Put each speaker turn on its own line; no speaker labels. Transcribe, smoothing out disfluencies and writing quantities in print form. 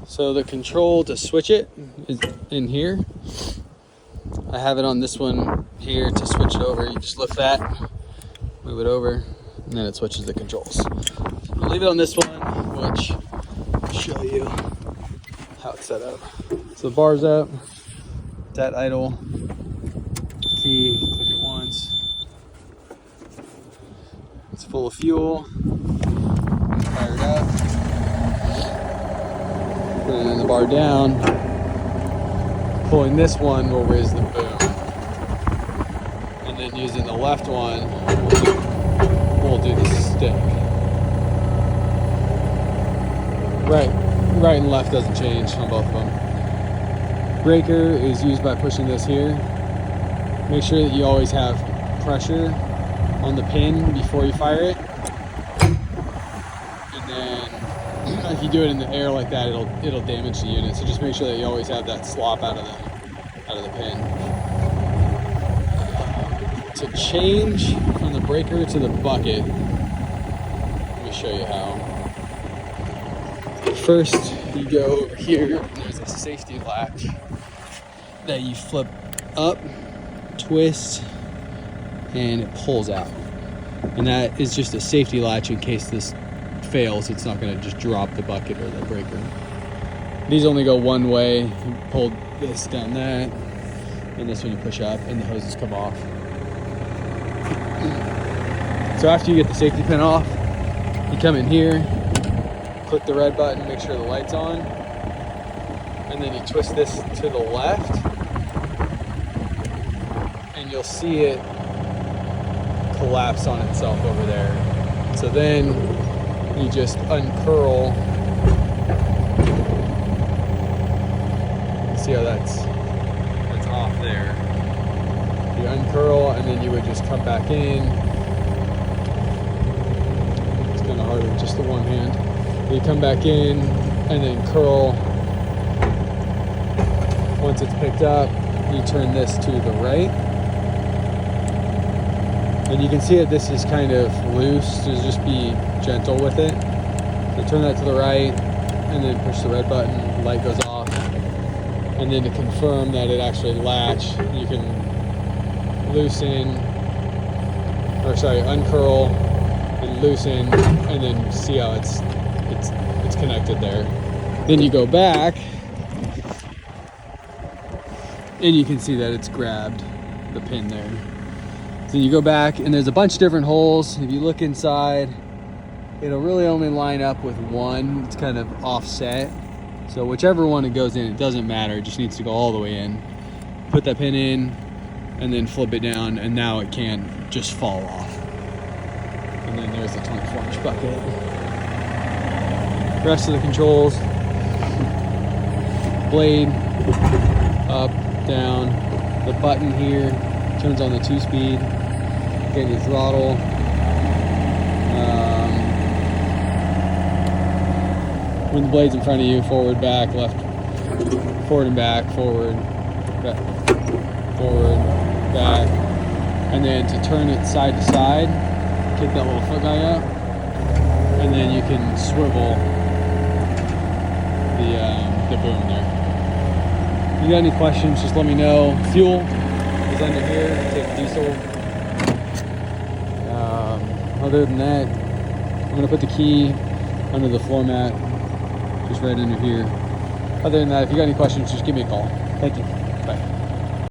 So the control to switch it is in here. I have it on this one here to switch it over. You just lift that, move it over, and then it switches the controls. I'll leave it on this one, which I'll show you how it's set up. So the bar's up, that idle, key, click it once. It's full of fuel, fire it up, putting the bar down. Pulling this one will raise the boom. And then using the left one, we'll do the stick. Right and left doesn't change on both of them. Breaker is used by pushing this here. Make sure that you always have pressure on the pin before you fire it. And then if you do it in the air like that, it'll damage the unit. So just make sure that you always have that slop out of the pin. To change from the breaker to the bucket, let me show you how. First, you go over here, and there's a safety latch that you flip up, twist, and it pulls out. And that is just a safety latch in case this fails. It's not going to just drop the bucket or the breaker. These only go one way. You pull this down that, and this one you push up, and the hoses come off. So after you get the safety pin off, you come in here, click the red button, make sure the light's on, and then you twist this to the left, and you'll see it collapse on itself over there. So then you just uncurl. See how that's off there. You uncurl, and then you would just come back in. It's kind of hard with just the one hand. You come back in and then curl. Once it's picked up, you turn this to the right. And you can see that this is kind of loose, so just be gentle with it. So turn that to the right, and then push the red button, the light goes off. And then to confirm that it actually latched, you can uncurl and loosen, and then see how it's connected there. Then you go back, and you can see that it's grabbed the pin there. So you go back, and there's a bunch of different holes. If you look inside, it'll really only line up with one. It's kind of offset. So whichever one it goes in, it doesn't matter. It just needs to go all the way in. Put that pin in, and then flip it down, and now it can't just fall off. And then there's the 24-inch bucket. The rest of the controls, blade, up, down. The button here turns on the 2-speed. Get your throttle. When the blade's in front of you, forward, back, left, forward and back, forward, back, and then to turn it side to side, kick that little foot guy up, and then you can swivel the boom there. If you got any questions, just let me know. Fuel is under here. Take diesel. Other than that, I'm gonna put the key under the floor mat, just right under here. Other than that, if you got any questions, just give me a call. Thank you. Bye.